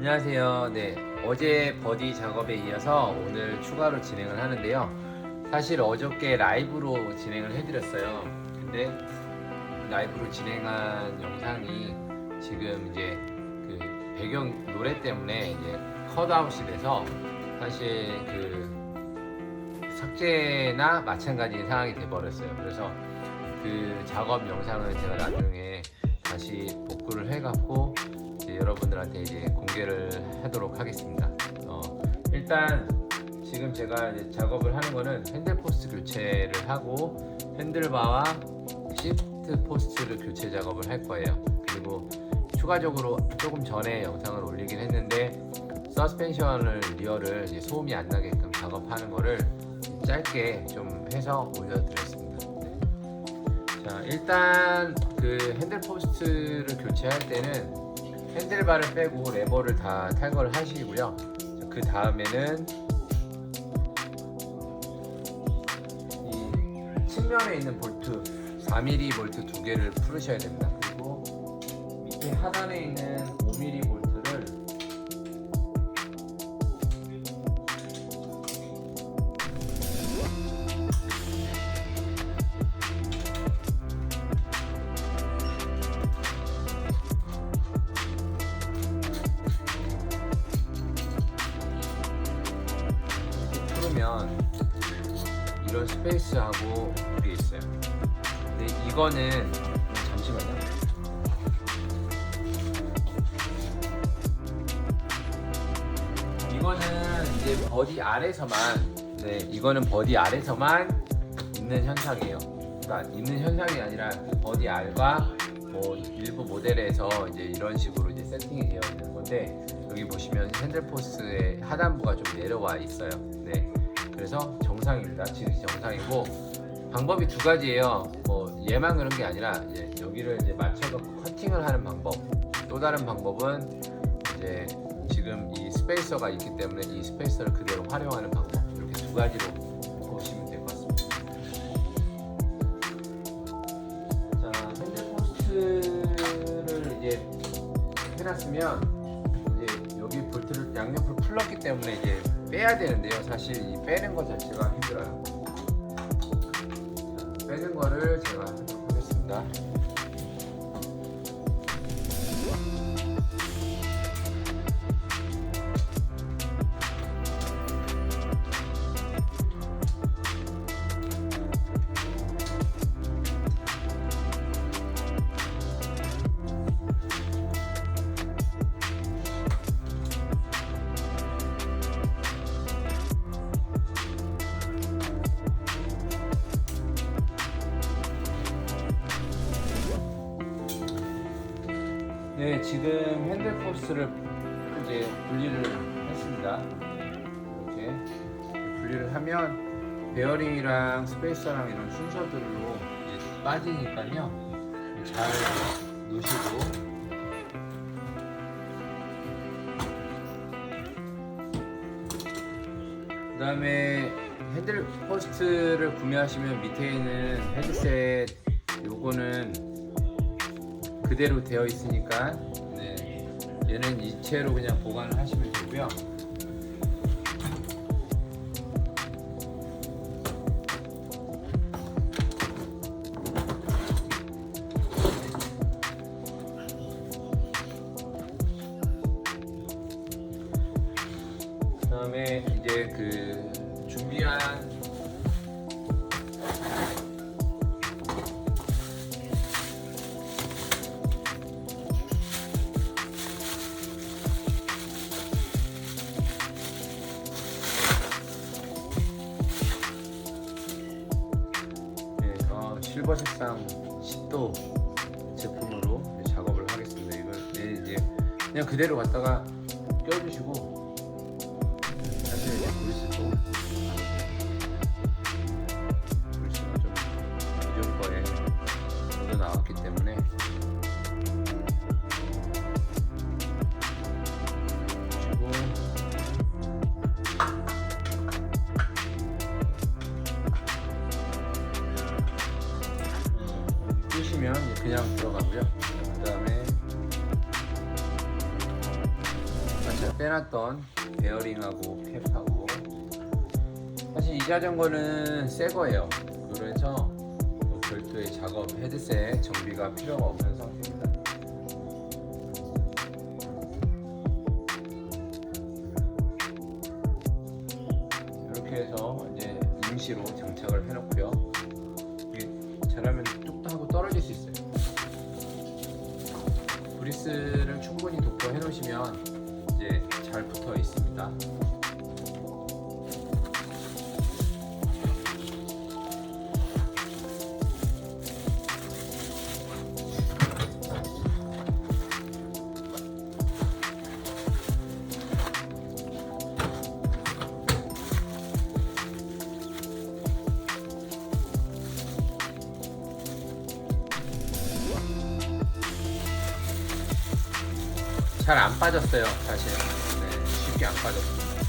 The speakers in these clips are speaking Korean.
안녕하세요. 네, 어제 버디 작업에 이어서 오늘 추가로 진행을 하는데요. 사실 어저께 라이브로 진행을 해드렸어요. 근데 라이브로 진행한 영상이 지금 이제 그 배경 노래 때문에 이제 컷아웃이 돼서 사실 그 삭제나 마찬가지인 상황이 돼버렸어요. 그래서 그 작업 영상을 제가 나중에 다시 복구를 해갖고 여러분들한테 이제 공개를 하도록 하겠습니다. 일단 지금 제가 이제 작업을 하는 거는 핸들 포스트 교체를 하고 핸들바와 시프트 포스트를 교체 작업을 할 거예요. 그리고 추가적으로 조금 전에 영상을 올리긴 했는데 서스펜션을 리어를 이제 소음이 안 나게끔 작업하는 거를 짧게 좀 해서 올려드렸습니다. 자, 일단 그 핸들 포스트를 교체할 때는 핸들바를 빼고 레버를 다 탈거를 하시고요. 그 다음에는 이 측면에 있는 볼트 4mm 볼트 두 개를 풀으셔야 됩니다. 그리고 밑에 하단에 있는 5mm 볼트를 이런 스페이스하고 이게 있어요. 근데 이거는 잠시만요. 이거는 이제 버디 아래서만 이거는 버디 아래서만 있는 현상이에요. 그러니까 있는 현상이 아니라 버디 알과 뭐 일부 모델에서 이제 이런 식으로 이제 세팅이 되어 있는 건데 여기 보시면 핸들 포스의 하단부가 좀 내려와 있어요. 네. 그래서 정상입니다. 지금 정상이고 방법이 두 가지예요. 뭐 얘만 그런 게 아니라 이제 여기를 이제 맞춰갖고 커팅을 하는 방법. 또 다른 방법은 이제 지금 이 스페이서가 있기 때문에 이 스페이서를 그대로 활용하는 방법. 이렇게 두 가지로 보시면 될 것 같습니다. 자, 핸들 포스트를 이제 해놨으면 이제 여기 볼트를 양옆으로 풀렀기 때문에 이제 빼야 되는데요. 사실 이 빼는 것 자체가 힘들어요. 자, 빼는 거를 제가 하도록 하겠습니다. 네, 지금 핸들 포스를 이제 분리를 했습니다. 이렇게 분리를 하면 베어링이랑 스페이서랑 이런 순서들로 이제 빠지니까요. 잘 놓으시고 그 다음에 핸들 포스트를 구매하시면 밑에 있는 헤드셋 요거는 그대로 되어 있으니까 얘는 이체로 그냥 보관을 하시면 되고요. 그 다음에 이제 그 준비한 실버 색상 10도 제품으로 작업을 하겠습니다. 이걸 이제 그냥 그대로 갖다가 껴주시고 사실 이제 브리스도 브리스가 좀 기존 거에 묻어 나왔기 때문에 주시고 끄시면 그냥 들어가고요. 그 다음에 제가 빼놨던 베어링하고 캡하고, 사실 이 자전거는 새 거예요. 그래서 뭐 별도의 작업 헤드셋 정비가 필요가 없는 상태입니다. 이렇게 해서 이제 임시로 장착을 해놓고요. 이게 잘하면 뚝 하고 떨어질 수 있어요. 브리스를 충분히 도포해 놓으시면 이제 잘 붙어 있습니다. 잘 안 빠졌어요, 사실. 네, 쉽게 안 빠졌습니다.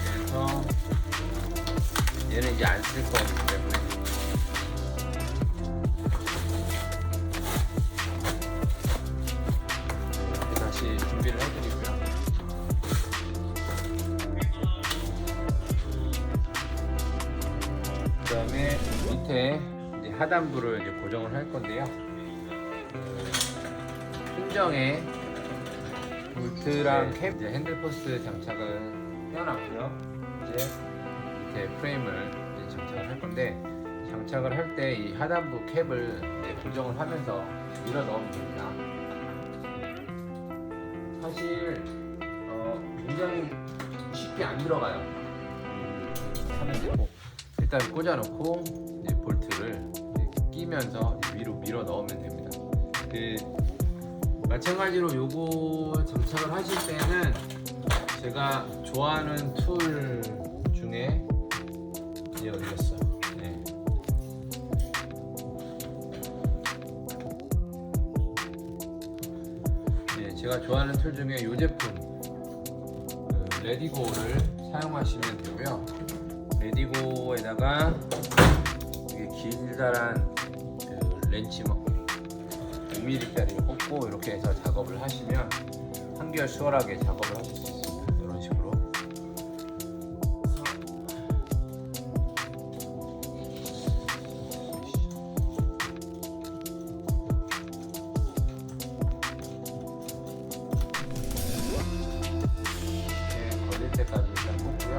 그래서 얘는 이제 안 쓸 거기 때문에 이렇게 다시 준비를 해드리고요. 그 다음에 밑에 이제 하단부를 이제 고정을 할 건데요. 순정에 볼트랑 캡, 이제 핸들포스 장착을 해놨고요. 이제 밑에 프레임을 이제 장착을 할 건데, 장착을 할 때 이 하단부 캡을 이제 고정을 하면서 밀어 넣으면 됩니다. 사실 굉장히 쉽게 안 들어가요. 하면 되고, 일단 꽂아놓고 이제 볼트를 이제 끼면서 위로 밀어 넣으면 됩니다. 마찬가지로 요거 장착을 하실 때는 제가 좋아하는 툴 중에 이제 어디 갔어? 네. 네, 제가 좋아하는 툴 중에 이 제품 레디고를 사용하시면 되고요. 레디고에다가 이게 길다란 렌치 5mm짜리를 꽂고 이렇게 해서 작업을 하시면 한결 수월하게 작업을 하실 수 있습니다. 이런 식으로. 이렇게 걸릴 때까지 일단 꽂고요.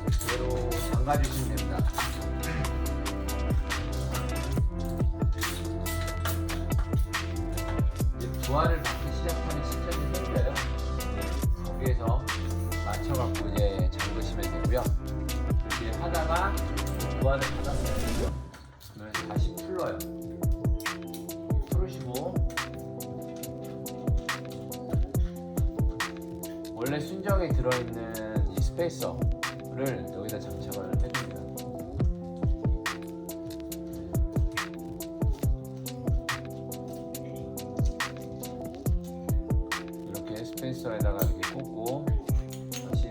그대로 잠가주시면 됩니다. 부하를 받기 시작하는 시점이 생겨요. 거기에서 맞춰갖고 이제 잠그시면 되고요. 이렇게 하다가 부하를 받았어요. 그러면 다시 풀러요. 풀으시고, 원래 순정에 들어있는 이 스페이서를 여기다 장착을 해줍니다. 스페이서에다가 이렇게 꽂고 다시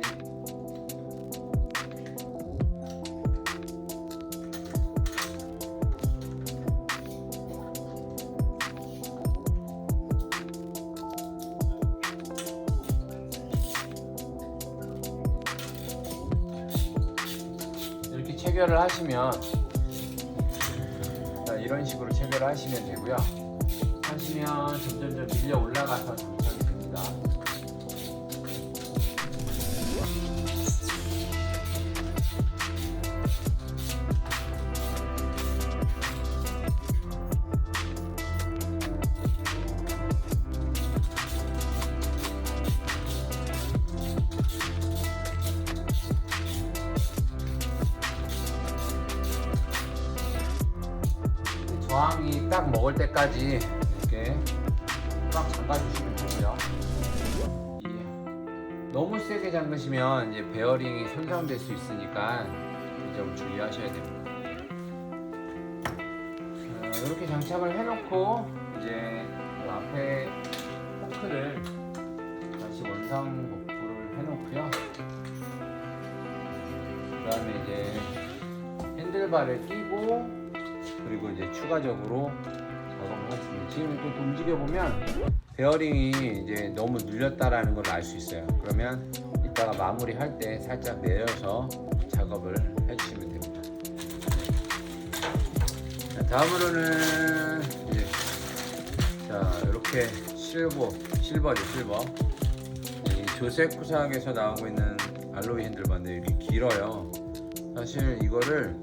이렇게 체결을 하시면, 이런 식으로 체결을 하시면 되고요. 하시면 점점점 밀려 올라가서 장착이 됩니다. 저항이 딱 먹을 때까지 이렇게 꽉 잠가주시면 되고요. 너무 세게 잠그시면 이제 베어링이 손상될 수 있으니까 이 점 주의하셔야 됩니다. 이렇게 장착을 해놓고 이제 앞에 포크를 다시 원상 복구를 해놓고요. 그 다음에 이제 핸들바를 끼고, 그리고 이제 추가적으로 작업을 했습니다. 지금 또 움직여 보면 베어링이 이제 너무 눌렸다라는 걸 알 수 있어요. 그러면 이따가 마무리할 때 살짝 내려서 작업을 해주시면 됩니다. 자, 다음으로는 이제 자 이렇게 실버죠. 이 조색 구상에서 나오고 있는 알로이 핸들바인데 이렇게 길어요. 사실 이거를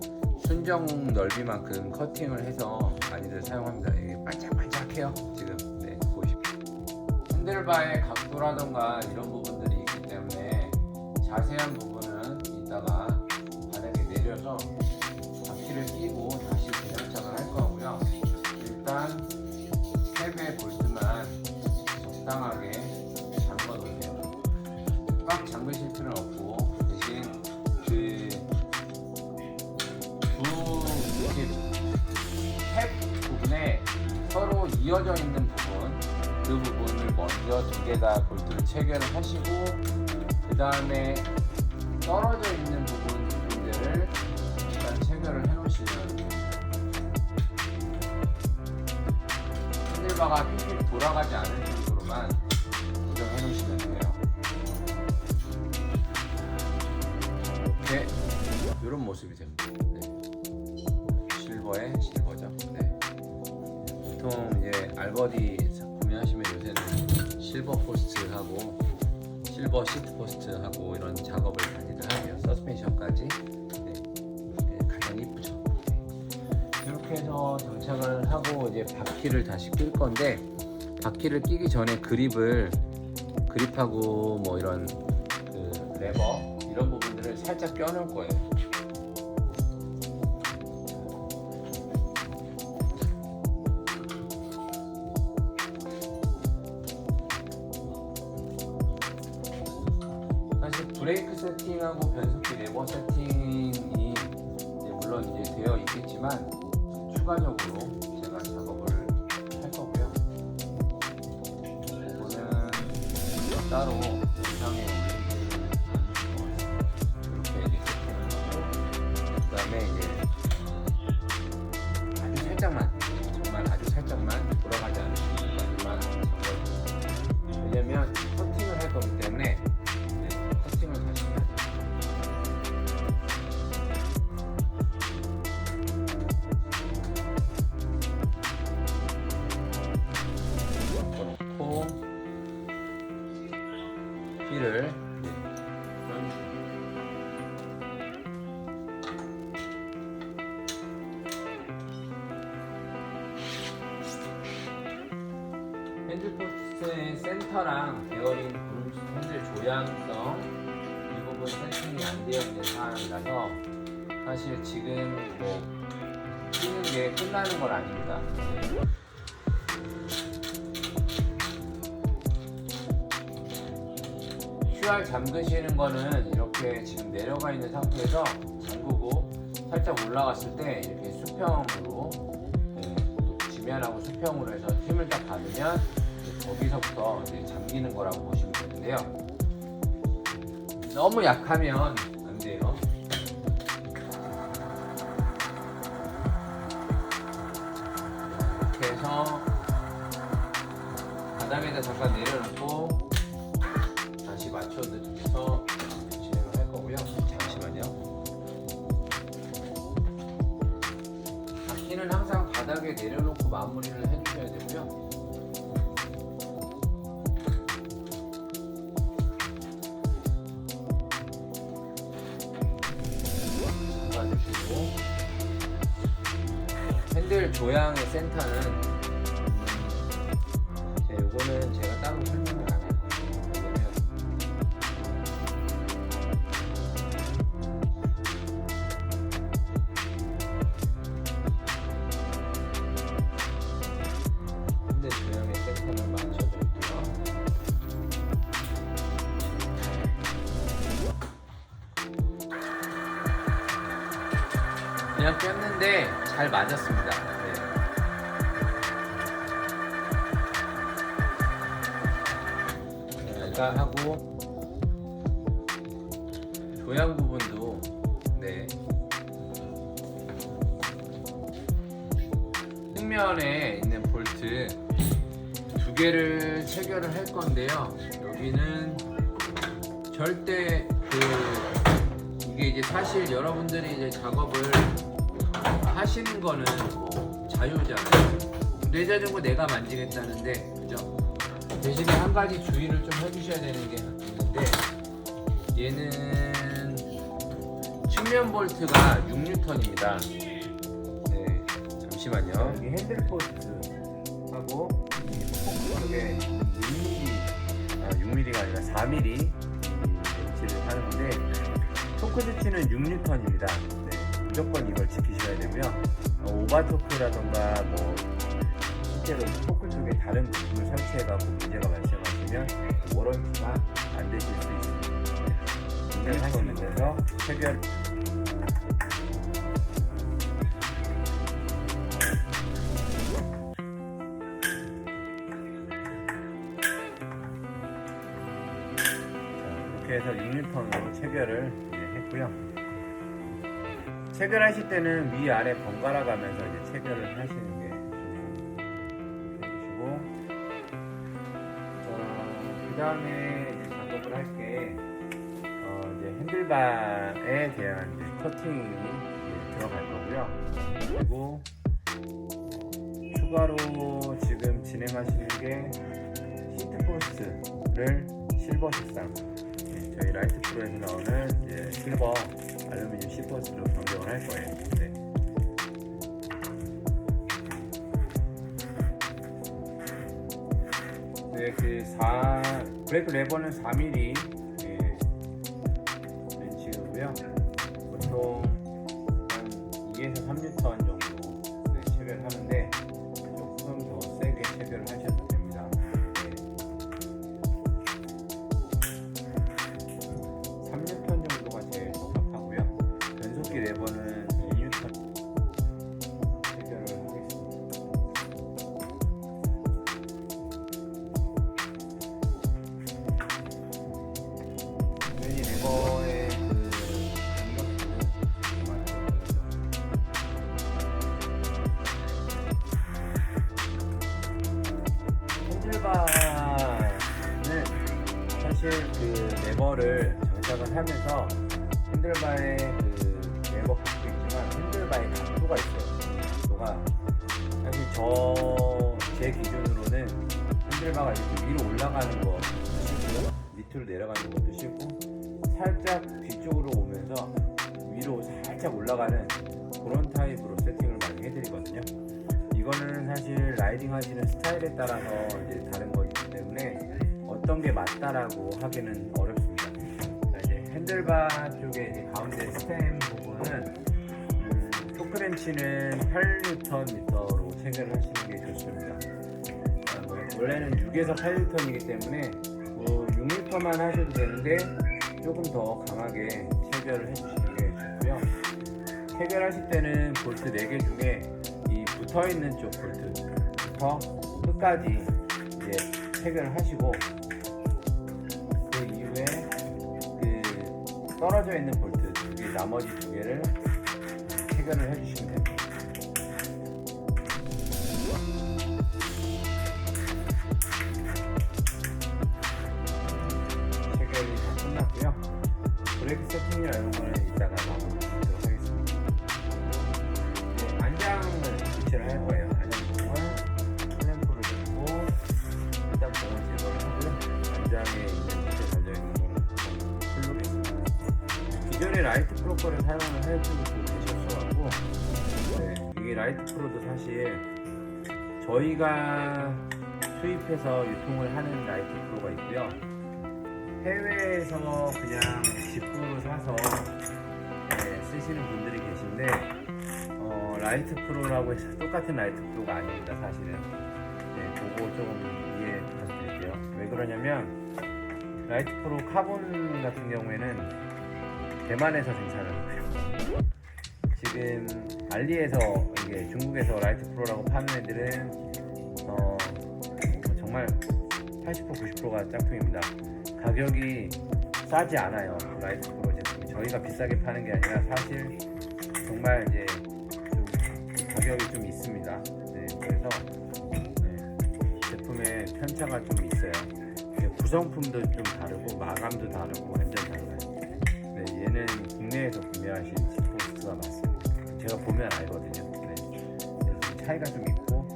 순정 넓이만큼 커팅을 해서 많이들 사용합니다. 이게 반짝반짝해요. 지금 네, 보십시오. 핸들바의 각도라던가 이런 부분들이 있기 때문에 자세한 부분은 이따가 바닥에 내려서 바퀴를 끼고 다시 재장착을 할 거고요. 일단 탭의 볼트만 적당하게 잠궈 놓으세요. 꽉 잠그실 필요는 없고 대신 탭 부분에 서로 이어져 있는 부분, 그 부분을 먼저 두 개 다 볼트를 체결을 하시고 그 다음에 떨어져 있는 부분들을 일단 체결을 해 놓으시면 핸들바가 휙휙 돌아가지 않을 정도로만 고정해 놓으시면 돼요. 이렇게 이런 모습이 됩니다. 네. 실버죠. 네. 보통 이제 알버디 구매하시면 요새는 실버 포스트하고 실버 시트 포스트하고 이런 작업을 많이들 하고요. 서스펜션까지 네. 네, 가장 이쁘죠. 이렇게 해서 장착을 하고 이제 바퀴를 다시 낄 건데 바퀴를 끼기 전에 그립하고 뭐 이런 그 레버 이런 부분들을 살짝 껴놓을 거예요. 사실 브레이크 세팅하고 변속기 레버 세팅이 이제 물론 이제 되어 있겠지만 추가적으로 제가 작업을 할 거고요. 이거는 따로 영상에 올리는 이렇게 이제 세팅을 하고 그다음에 이제 아주 살짝만 정말 아주 살짝만 돌아가지 않는 정도만 작업을 왜냐면 커팅을 할 거기 때문에 커팅을 다시 해야 돼요. 넣고 휠을 핸들포스트의 센터랑 베어링 핸들 조향성 이 부분 세팅이 안 되어 있는 상황이라서 사실 지금 뭐 끼는 게 끝나는 건 아닙니다. QR 잠그시는 거는 이렇게 지금 내려가 있는 상태에서 잠그고 살짝 올라갔을 때 이렇게 수평으로 지면하고 수평으로 해서 힘을 딱 받으면 거기서부터 이제 잠기는 거라고 보시면 되는데요. 너무 약하면 안 돼요. 이렇게 해서 바닥에다 잠깐 내려놓고 다시 맞춰서 진행을 할 거고요. 잠시만요. 바퀴는 항상 바닥에 내려놓고 마무리를 해주셔야 되고요. 핸들 조향의 센터는 요거는 제가 따로 설명을 안 할 거예요. 왜냐면 핸들 조향의 센터는 맞춰져 있고요. 그냥 꼈는데 잘 맞았습니다. 네. 일단 하고 조향 부분도 네. 측면에 있는 볼트 두 개를 체결을 할 건데요. 여기는 절대 이게 이제 사실 여러분들이 이제 작업을 하시는 거는 뭐 자유잖아요. 내 자전거 내가 만지겠다는데, 그죠? 대신에 한 가지 주의를 좀 해주셔야 되는 게 있는데, 얘는 측면 볼트가 6N입니다. 네, 잠시만요. 여기 핸들 포스트하고 이 포크 쪽에 6mm가 아니라 4mm 위치를 하는 건데, 토크 수치는 6N입니다. 네, 무조건 이걸 지키셔야 되고요. 오버토크라던가 뭐 실제로 토크 쪽에 다른 부품을 설치해가지고 문제가 발생하시면 워런티가 안 되실 수 있습니다. 굉장히 하시는 데서 체결. 이렇게 해서 6N으로 체결을 했고요. 체결하실 때는 위아래 번갈아 가면서 이제 체결을 하시는 게 해주시고, 그 다음에 작업을 할 게 이제 핸들바에 대한 이제 커팅이 들어갈 거고요. 그리고 추가로 지금 진행하시는 게 시트 포스트를 실버 색상, 저희 라이트 프로에서 나오는 이제 실버 알루미늄 시퍼스로 변경을 할 거예요. 네. 네, 브레이크 레버는 4mm 렌치고요. 보통 한 2에서 3N 정도 체결을 하는데 조금 더 세게 체결을 하셔도 됩니다. 네. 3N 정도가 제일 적합하고요. 변속기 레버는 2N 체결을 하겠습니다. 이 레버의 핸들바는 사실 레버를 장착을 하면서 핸들바에 레버 각도 있지만 핸들바에 각도가 있어요. 각도가 사실 제 기준으로는 핸들바가 이렇게 위로 올라가는 것도 싫고요, 밑으로 내려가는 것도 싫고, 살짝 뒤쪽으로 오면서 위로 살짝 올라가는 그런 타입으로 세팅을 많이 해드리거든요. 이거는 사실 라이딩 하시는 스타일에 따라서 이제 다른 거기 때문에 어떤 게 맞다라고 하기는 어렵습니다. 자, 이제 핸들바 쪽에 이제 가운데 스템 부분은 토크렌치는 8Nm로 체결을 하시는 게 좋습니다. 원래는 6에서 8N이기 때문에 6N만 하셔도 되는데 조금 더 강하게 체결을 해주시는 게 좋고요. 체결하실 때는 볼트 4개 중에 이 붙어있는 쪽 볼트부터 끝까지 이제 체결을 하시고, 그 이후에 떨어져 있는 볼트 나머지 2개를 체결을 해주시면 됩니다. 체결이 다 끝났고요. 브레이크 세팅이나 이런 거는 이따가 마무리 짓도록 하겠습니다. 안장을 교체를 할 거예요. 안장봉을 클램프를 넣고 일단 봉을 제거를 하고요. 안장에 있는 밑에 달려있는 거를 풀르겠습니다. 기존에 라이트 프로 거를 사용을 해주고 계셨어가지고, 이게 라이트 프로도 사실 저희가 수입해서 유통을 하는 라이트 프로가 있고요. 해외에서 그냥 직구로 사서 쓰시는 분들이 계신데, 라이트 프로라고 해서 똑같은 라이트 프로가 아닙니다, 사실은. 그거 조금 이해 부탁드릴게요. 왜 그러냐면 라이트 프로 카본 같은 경우에는 대만에서 생산을 하고요. 지금 알리에서, 이게 중국에서 라이트 프로라고 파는 애들은 정말 80% 90%가 짝퉁입니다. 가격이 싸지 않아요. 라이트 프로 제품이 저희가 비싸게 파는 게 아니라 사실 정말 이제 좀 가격이 좀 있습니다. 그래서 이렇게 편차가 좀 있어요. 구성품도 좀 다르고 마감도 다르고 완전 달라요. 네, 얘는 국내에서 구매하신 지포스트가 맞습니다. 제가 보면 알거든요. 네. 그래서 좀 차이가 좀 있고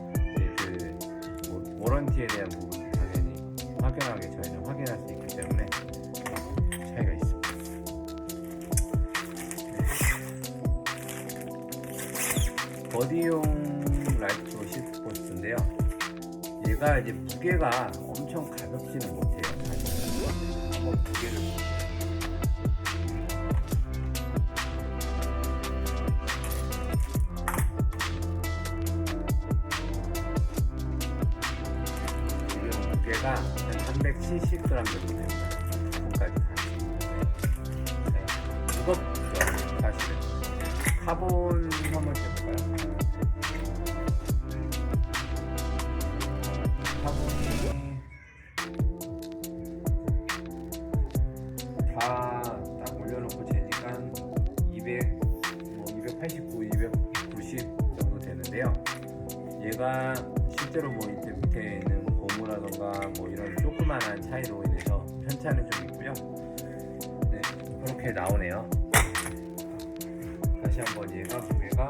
워런티에 대한 부분도 당연히 확연하게 저희는 확인할 수 있기 때문에 차이가 있습니다. 버디용 라이트 시프트포스트인데요. 얘가 이제 무게가 엄청 가볍지는 못해요. 사실 한번 무게를 볼게요. 지금 무게가 한 370g 정도 됩니다. 부분까지 다. 네. 무겁죠, 사실은. 카본 한번 재볼까요? 카본이 다 딱 올려놓고 재니까 289, 290 정도 되는데요. 얘가 실제로 뭐 밑에 있는 고무라던가 뭐 이런 조그만한 차이로 인해서 편차는 좀 있고요. 네, 그렇게 나오네요. 다시 한번 얘가 무게가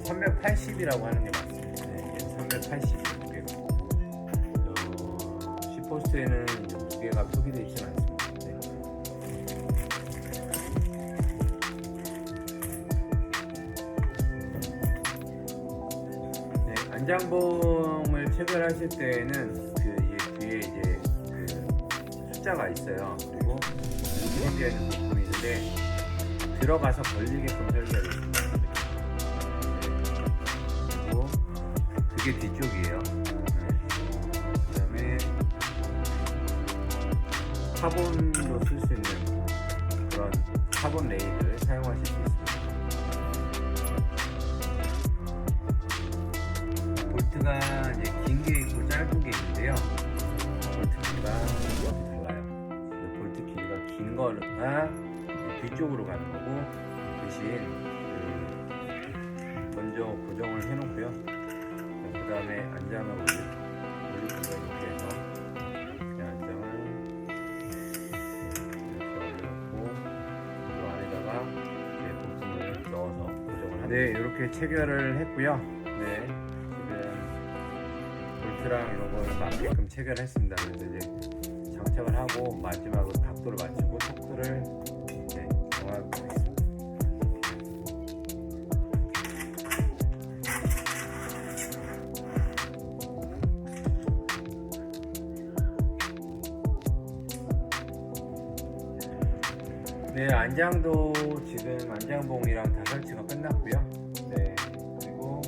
380이라고 하는 게 맞습니다. 네, 380 무게가. 시포스트에는 무게가 표기되어 있지 않습니다. 네. 안장봉을 체결하실 때에는 뒤에 이제 숫자가 있어요. 그리고 생겨 있는 부품이 있는데 들어가서 걸리게끔 설계가 되어 있습니다. 그리고 그게 뒤쪽이에요. 그 다음에 카본도 쓸 수 있는 그런 카본 레일을 사용하실 수 있습니다. 볼트가 이제 긴 게 있고 짧은 게 있는데요. 볼트 길이가 달라요. 볼트 길이가 긴 거가 뒤쪽으로 가는 거고 대신 먼저 고정을 해놓고요. 그 다음에 안장을 올리는 거 이렇게 해서 안장을 이렇게 올려놓고 이 안에다가 부품을 넣어서 고정을 합니다. 네, 이렇게 체결을 했고요. 네, 지금 볼트랑 이런 거를 맞게끔 체결했습니다. 그래서 이제 장착을 하고 마지막으로 각도를 맞추고 토크를 정하고 있습니다. 네, 안장도 지금 안장봉이랑 다 설치가 끝났고요. 네, 그리고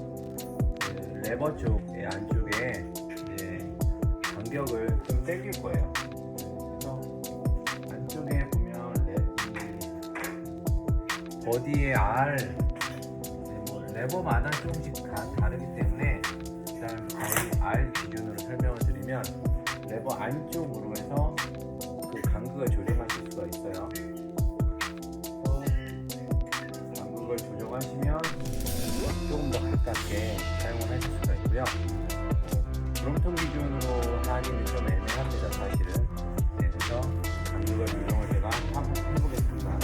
레버 쪽의 안쪽에 간격을 좀 당길 거예요. 그래서 안쪽에 보면 버디의 레버마다 조금씩 다르기 때문에 일단 거의 R 기준으로 설명을 드리면 레버 안쪽으로 해서 그 간격을 조정하실 수가 있어요. 간격을 조정하시면 조금 더 가깝게 사용을 하실 수가 있고요. 드럼통 기준으로 하기는 좀 애매합니다, 사실은. 네, 그래서 간격을 조정을 제가 한번 해보겠습니다.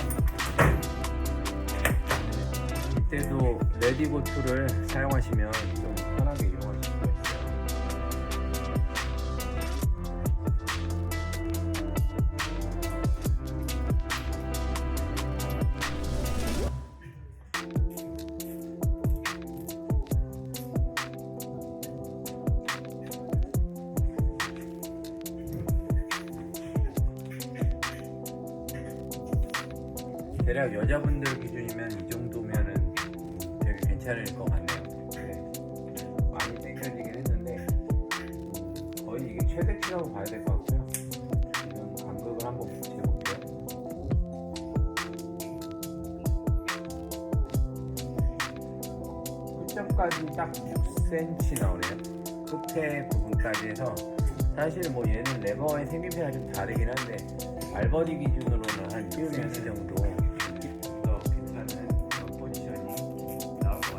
이때도 레디고 툴을 사용하시면 좀 편하게 이용하실 수가 있어요. 대략 여자분들 기준이면 이 정도면은 되게 괜찮을 것 같네요. 네. 많이 당겨지긴 했는데 거의 이게 최대치라고 봐야 될 것 같고요. 지금 간격을 한번 재볼게요. 끝점까지 딱 6cm 나오네요. 끝에 부분까지 해서 사실 뭐 얘는 레버의 생김새가 좀 다르긴 한데 알버디 기준으로는 한 6cm 정도 더 괜찮은 포지션이 나올 것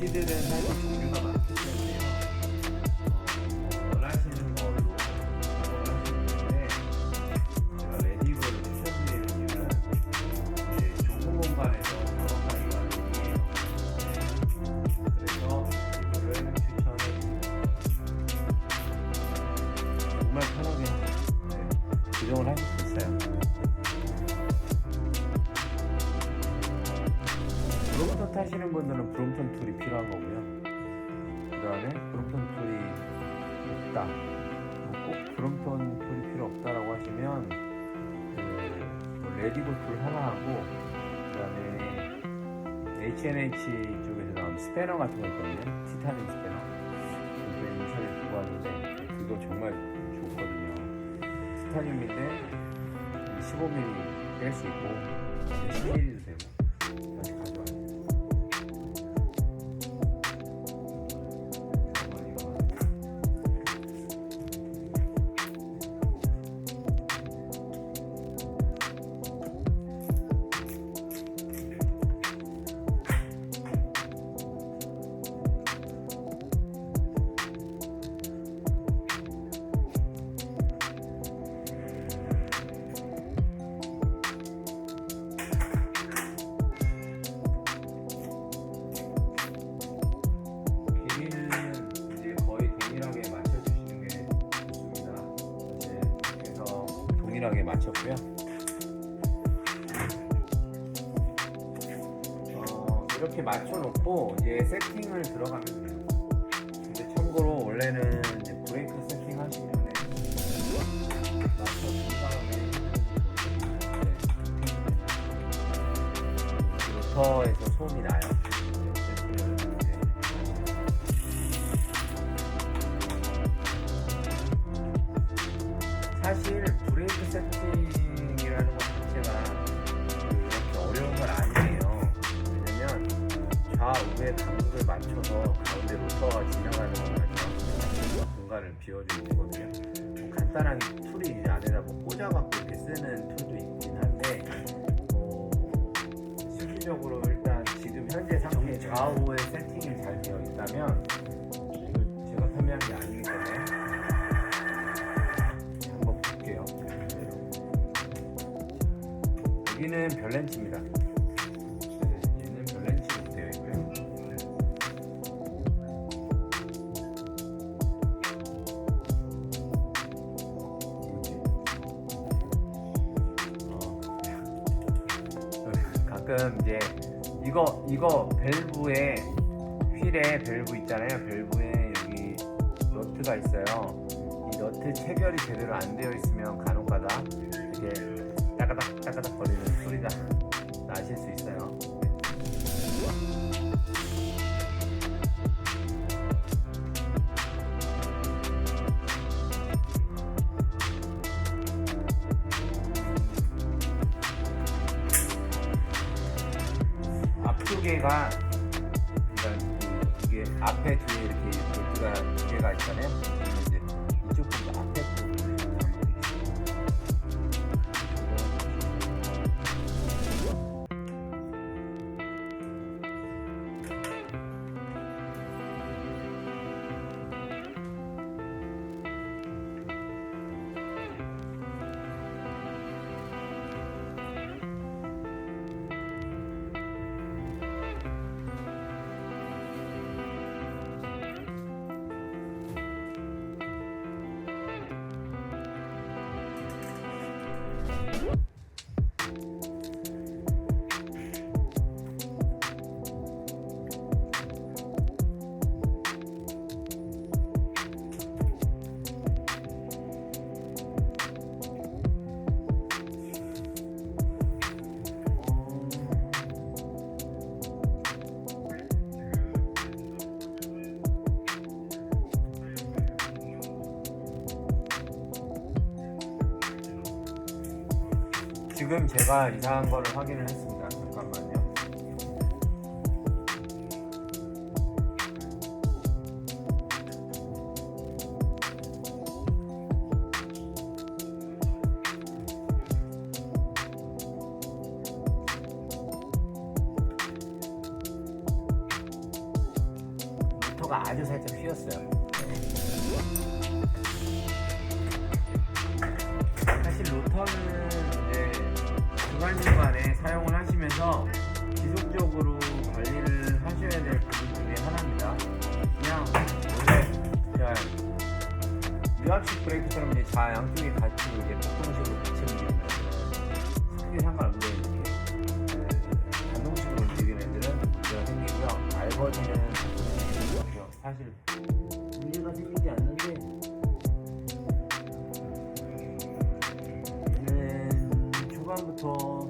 레디들은 사실 종류가 많기 때문에요. 원하시는 걸로 원하시는데 제가 레디볼을 추천드리는 이유는 이제 좁은 공간에서 작업하기가 용이해요. 그래서 이거를 추천해드립니다. 정말 편하게 조정을 하실 수 있어요. 브롬톤 타시는 분들은 브롬톤 툴이 필요한 거고요. 그 다음에 브롬톤 툴이 없다. 꼭 브롬톤 툴이 필요 없다라고 하시면 뭐 레디볼 툴 하나 하고 그 다음에 H&H 쪽에서 나온 스패너 같은 거 있거든요. 티타늄 스패너. 그거 인터넷 보고 하는데 그거 정말 좋거든요. 티타늄인데 15mm 뺄 수 있고 10mm도 되고 다시 가져와요. 동일하게 맞췄고요. 이렇게 맞춰놓고 이제 세팅을 들어가면 돼요. 근데 참고로 원래는 이제 브레이크 세팅 하시면 맞춰준 다음에 로터에서 소음이 나요. 사실 브레이크 세팅이라는 것 자체가 그렇게 어려운 건 아니에요. 왜냐면 좌우의 간극을 맞춰서 가운데 로터가 지나가는 것만 정확히 공간을 비워주는 거거든요. 뭐 간단한 툴이 안에다 뭐 꽂아갖고 이렇게 쓰는 툴도 있긴 한데 실질적으로 일단 지금 현재 상태의 좌우의 세팅이 잘 되어 있다면 이거 제가 판매한 게 아니기 때문에 여기는 별렌치입니다. 얘는 별렌치로 되어 있고요. 가끔 이제 이거 밸브에 휠에 밸브 있잖아요. 밸브에 여기 너트가 있어요. 이 너트 체결이 제대로 안 되어 있으면 간혹가다 이게 따가닥 거리는 소리가 나실 수 있어요. 앞쪽에가 그러니까 이게 앞에 뒤에 이렇게 볼트가 두 개가 있잖아요. 이제 이쪽 부분 앞에 부분 지금 제가 이상한 거를 확인을 했습니다. 잠깐만요. 로터가 아주 살짝 휘었어요. 사실 로터는 이제 중간중간에 사용을 하시면서 지속적으로 관리를 하셔야 될 부분 중에 하나입니다. 그냥 원래 유압식 브레이크처럼 이제 양쪽이 같이 이제 폭동식으로 같이 움직이는 애들은 크게 상관없는데 이렇게 단동식으로 움직이는 애들은 문제가 생기고요. 얇아지는 사실 문제가 생기지 않는데 얘는 초반부터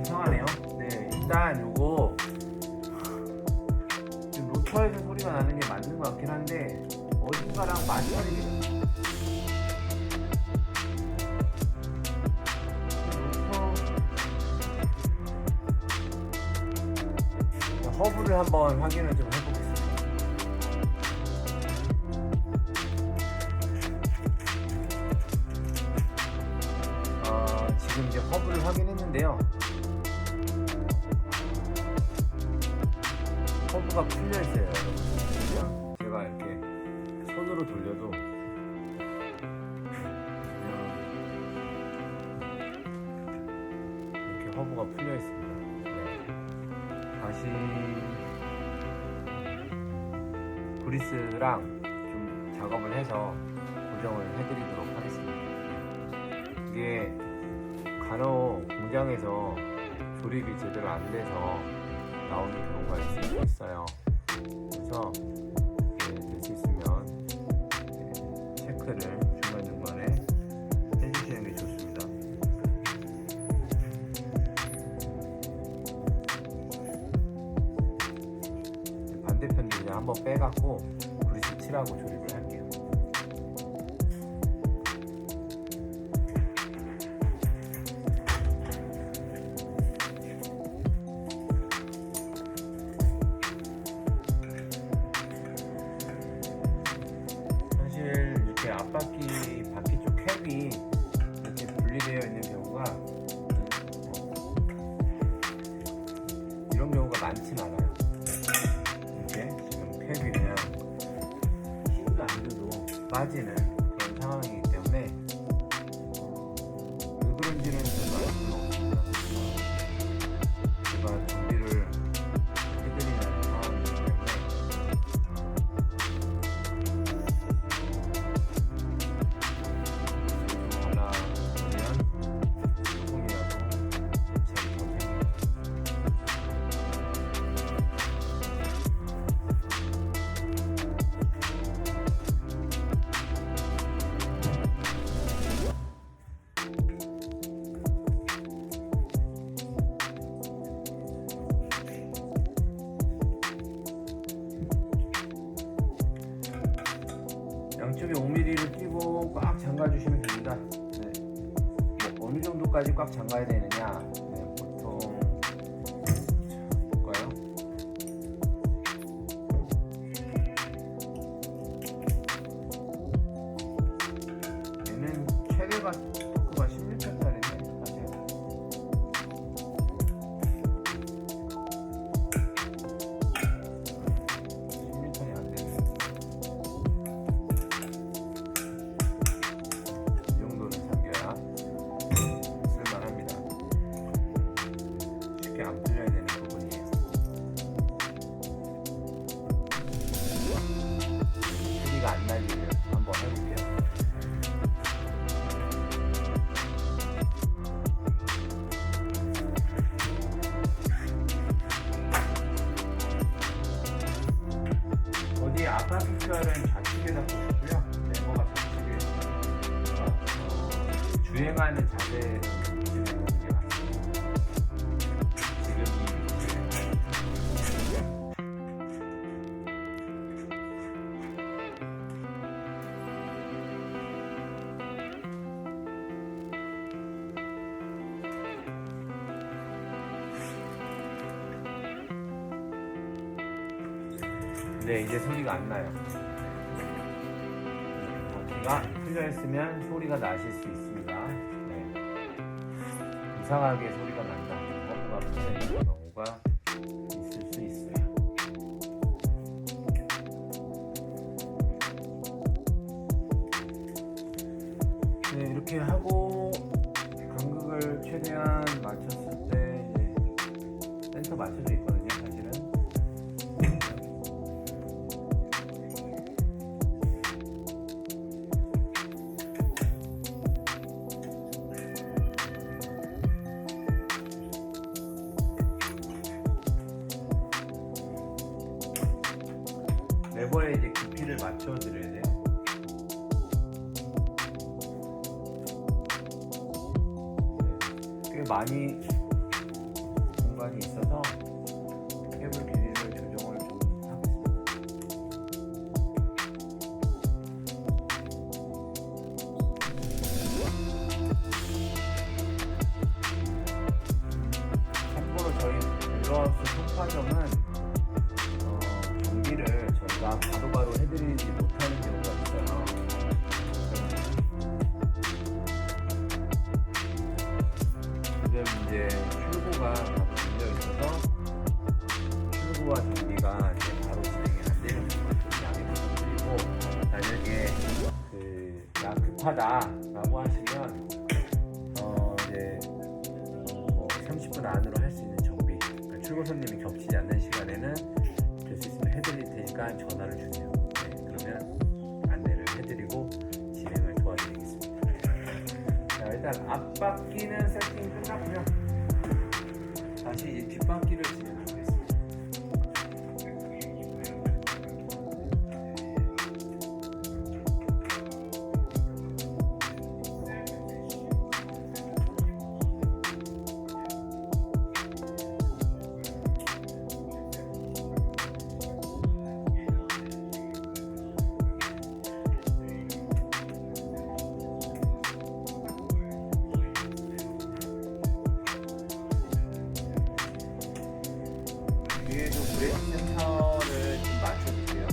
이상하네요. 네, 일단 요거 지금 로터에서 소리가 나는 게 맞는 것 같긴 한데 어딘가랑 맞춰야 돼요. 로터 허브를 한번 확인을 좀 해보겠습니다. 지금 이제 허브를 확인했는데요. 허브가 풀려 있어요, 여러분. 제가 이렇게 손으로 돌려도 이렇게 허브가 풀려 있습니다. 네. 다시 그리스랑 좀 작업을 해서 고정을 해드리도록 하겠습니다. 이게 간혹 공장에서 조립이 제대로 안 돼서 나오는 경우가 있을 수 있어요. 그래서 될 수 있으면 체크를 중간중간에 해주시는 게 좋습니다. 반대편도 그냥 한번 빼갖고 그리스 칠하고 조립을 할게요. 앞바퀴 바퀴 쪽 캡이 이렇게 분리되어 있는 경우가 이런 경우가 많진 않아요. 이렇게 지금 캡이 그냥 힘도 안 줘도 빠지는 그런 상황이기 때문에 왜 그런지는 별로 알 수는 없습니다. 제가 정비를 해드리는 상황이기 때문에 양쪽에 5mm를 끼고 꽉 잠가 주시면 됩니다. 네. 뭐 어느 정도까지 꽉 잠가야 되느냐? 네, 보통 볼까요? 얘는 최대가 토크가 16짜리네. 사실. 안 풀려야 되는 부분이에요. 소리가 안 나기를 한번 해볼게요. 어디 아빠 피처는 좌측에다 보시고요. 레버가 좌측에 주행하는 자세는 진행하는 게 네, 이제 소리가 안 나요. 바퀴가 풀려있으면 소리가 나실 수 있습니다. 네. 이상하게 소리가 난다. 버프가 풀려있는 경우가 있을 수 있어요. 네, 이렇게 하고 간극을 최대한 맞췄을 때 이제 센터 맞춰져 있거든요, 사실은. 레버에 이제 깊이를 맞춰드려야 돼요. 꽤 많이 공간이 있어서 케이블 길이를 조정을 좀 하겠습니다. 참고로 저희 밸런스 송파점은 전기를 저희가 바로바로 해드리지 못하는 경우가 있어요. 지금 이제 출구가 바로 열려 있어서 출구와 전기가 이제 바로 진행이 안 되는 것을 양해 부탁드리고, 만약에 나 급하다라고 하시면 이제 30분 안으로 할 수 있는 정비, 그러니까 출고 손님이 겹치지 않는 시간에는 될 수 있으면 해드릴 테니까 전화를 주세요. 네, 그러면 안내를 해드리고 진행을 도와드리겠습니다. 자, 일단 앞바퀴는 세팅 끝났고요. 다시 이제 뒷바퀴를 진행하겠습니다. 뒤에도 브레이크 센터를 좀 맞춰주세요.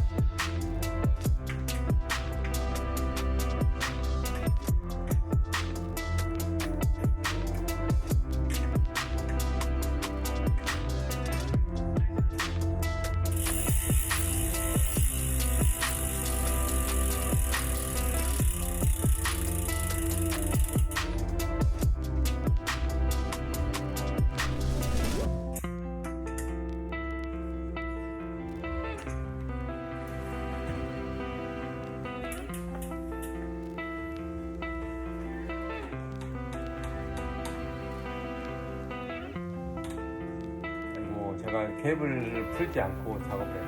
제가 케이블을 풀지 않고 작업해요.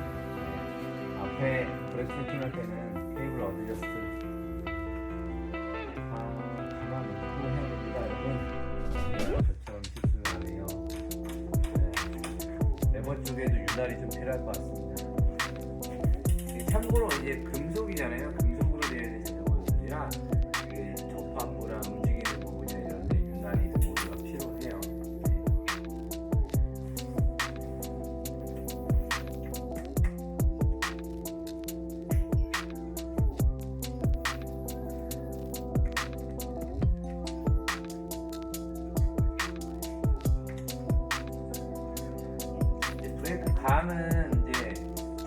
앞에 브레이크 세팅할 때는 케이블 어드저스트 가만 놓고 해야 됩니다, 여러분. 저처럼 실수를 안 해요. 네. 레버 쪽에도 유날이 좀 필요할 것 같습니다. 참고로 이제 금속이잖아요. 금속으로 되어 있는 자전거들이라 접합부랑 움직이는 부분이나 이런 데 유날이 모두가 필요해요. 브레이크 감은 이제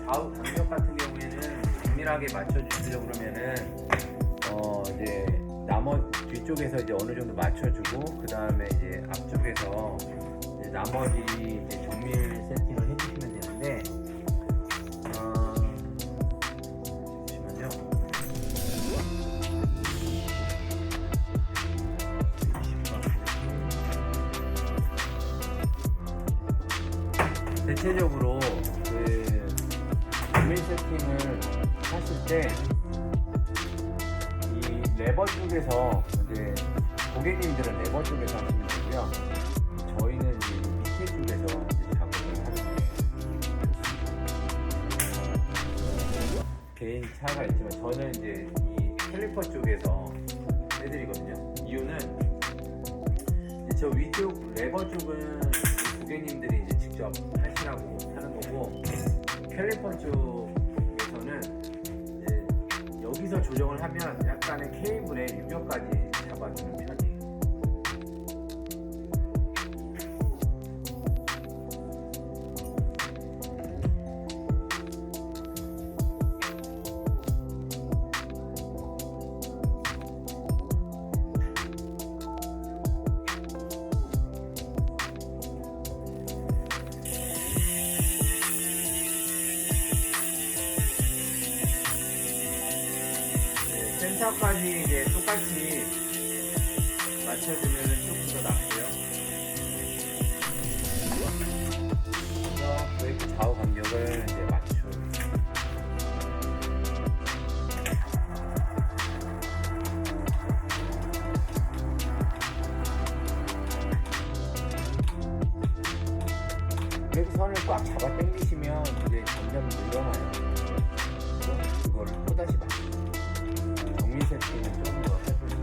좌우 간격 같은 경우에는 정밀하게 맞춰주려고 그러면은 이제 뒤쪽에서 이제 어느 정도 맞춰주고, 그 다음에 이제 앞쪽에서 이제 나머지 이제 정밀 세팅을 해주시면 되는데, 잠시만요. 대체적으로 정밀 세팅을 하실 때 이 레버 쪽에서 이제 고객님들은 레버 쪽에서 하시면 되고요. 저희는 이제 밑에 쪽에서 이제 작업을 하는 게 좋습니다. 개인 차가 있지만 저는 이제 이 캘리퍼 쪽에서 해드리거든요. 이유는 이제 저 위쪽 레버 쪽은 고객님들이 이제 직접 하시라고 하는 거고, 캘리퍼 쪽 이제 여기서 조정을 하면 약간의 케이블의 유격까지 잡아주는 편이에요. 센터까지 이제 똑같이 맞춰주면 조금 더 낫고요. 그래서 브레이크 좌우 간격을 이제 맞추고 브레이크 선을 꽉 잡아 당기시면 이제 점점 늘어나요. 그래서 그거를 또다시 맞추고 정리 세팅은 좀 더 해보시면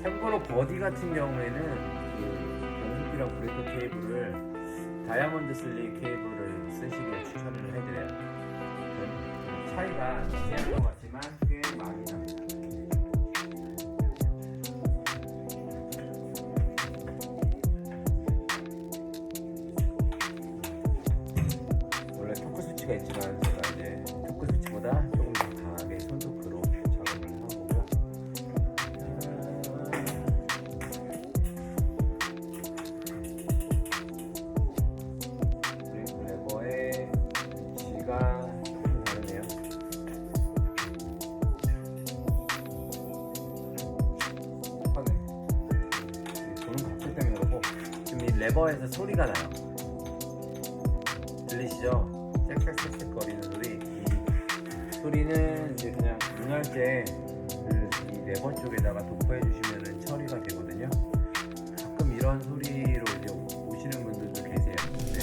참고로 버디 같은 경우에는 그 변속기랑 브레이크 케이블을 다이아몬드 슬릭 케이블을 쓰시길 추천을 해드려요. 그 차이가 미세할 것 같지만 꽤 많이 납니다. 원래 토크 스위치가 있지만 제가 이제 토크 스위치보다 조금 더 강하게 손토크로 작업을 하고요. 브레이크 레버의 위치가 조금 다르네요. 보는 각도 때문에 그렇고 지금 이 레버에서 소리가 나요. 들리시죠? 쌕쌕쌕 거리는 소리. 이 소리는 이제 그냥 운할 때 이 레버 쪽에다가 도포해 주시면 처리가 되거든요. 가끔 이런 소리로 이제 오시는 분들도 계세요. 근데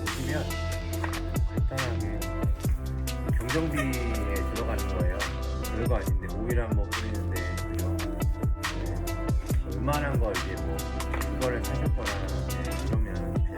오시면 간단하게 경정비에 들어가는 거예요. 별거 아닌데 오일 한번 뿌리는데 그죠? 네. 웬만한 거 이제 뭐 이거를 사셨거나 네, 이러면 그냥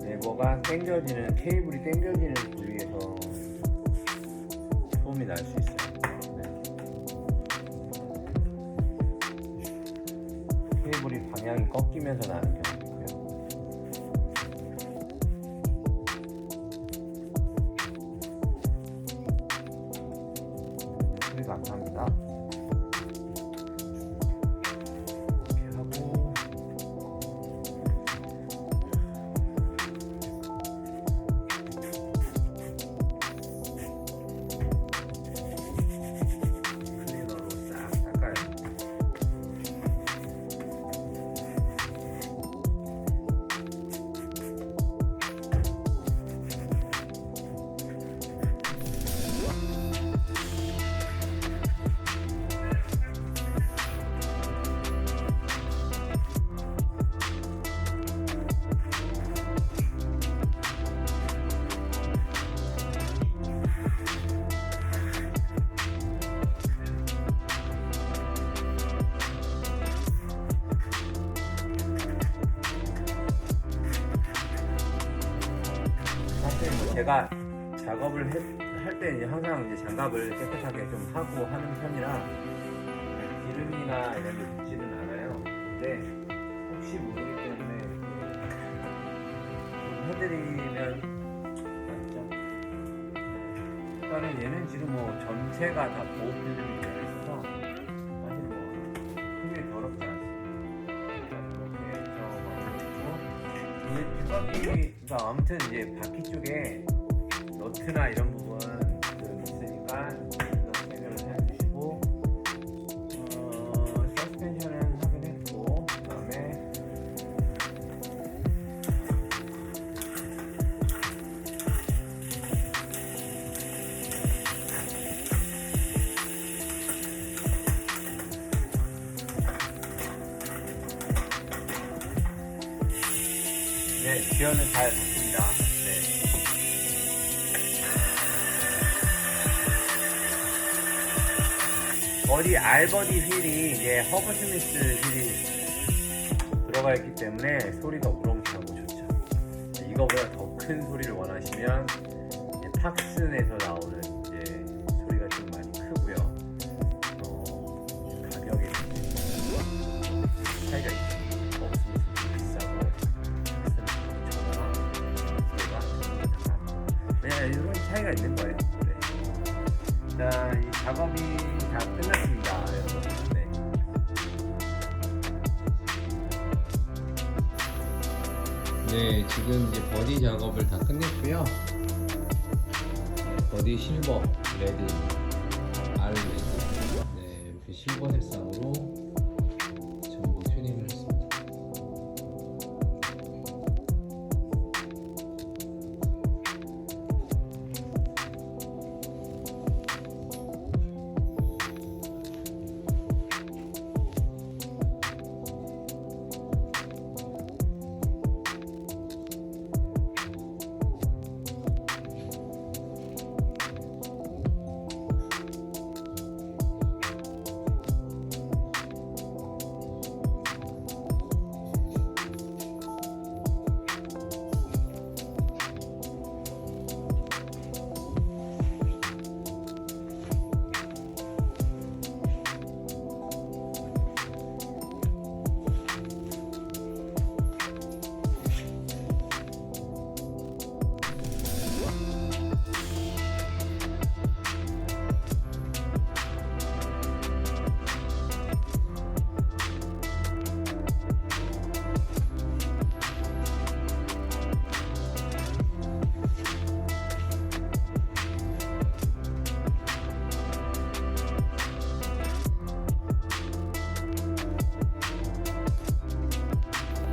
레버가 당겨지는 케이블이 당겨지는 부위에서 소음이 날 수 있어요. 네. 케이블이 방향이 꺾이면서 나는 경우도 있고요. 소리가 안 납니다. 이렇게 하고 클리너로 싹 닦아요. 사실 뭐 제가 작업을 할 때 이제 항상 이제 장갑을 깨끗하게 좀 하고 하는 편이라 기름이나 이런 게 붙지는 않아요. 근데 혹시 모르기 때문에 좀 해드리면 맞죠? 일단은 얘는 지금 뭐 전체가 다 보호 필름이 되어 있어서 사실 뭐 크게 더럽지 않습니다. 일단 이렇게 해서 이게 뒷바퀴, 그러니까 아무튼 이제 바퀴 쪽에 너트나 이런 부분들 있으니까 이거 해결을 해주시고 서스펜션은 확인했고, 그 다음에 네, 기어는 잘 닿습니다. 네. 버디 알버디 휠이 이제 허브 스미스 휠이 들어가 있기 때문에 소리가 우렁차고 좋죠. 이거보다 더 큰 소리를 원하시면 이제 팍슨에서 나오는 이제 소리가 좀 많이 크고요. 가격이 차이가 있습니다. 허브 스미스 비싸고 팍슨은 저렴하고 소리가 좀 그냥 이런 차이가 있는 거예요. 네. 자, 이 작업이 다 끝났습니다, 여러분. 네. 네, 지금 이제 버디 작업을 다 끝냈고요. 네, 버디 실버, 레드, 알 레드, 네, 이렇게 실버 색상으로 전부 튜닝을 했습니다.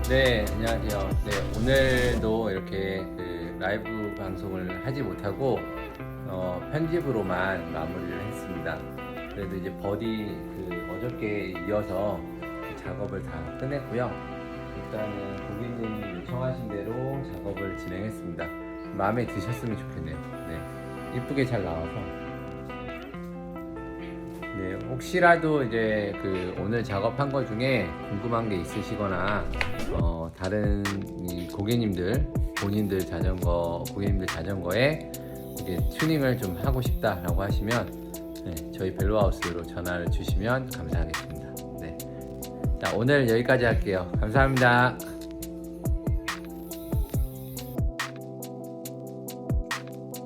네, 안녕하세요. 네, 오늘도 이렇게 그 라이브 방송을 하지 못하고 편집으로만 마무리를 했습니다. 그래도 이제 버디 그 어저께 이어서 그 작업을 다 끝냈고요. 일단은 고객님이 요청하신 대로 작업을 진행했습니다. 마음에 드셨으면 좋겠네요. 네, 이쁘게 잘 나와서. 네, 혹시라도 이제 그 오늘 작업한 것 중에 궁금한 게 있으시거나 다른 이 고객님들 본인들 자전거 고객님들 자전거에 이제 튜닝을 좀 하고 싶다라고 하시면 네, 저희 벨로하우스로 전화를 주시면 감사하겠습니다. 네, 자 오늘 여기까지 할게요. 감사합니다.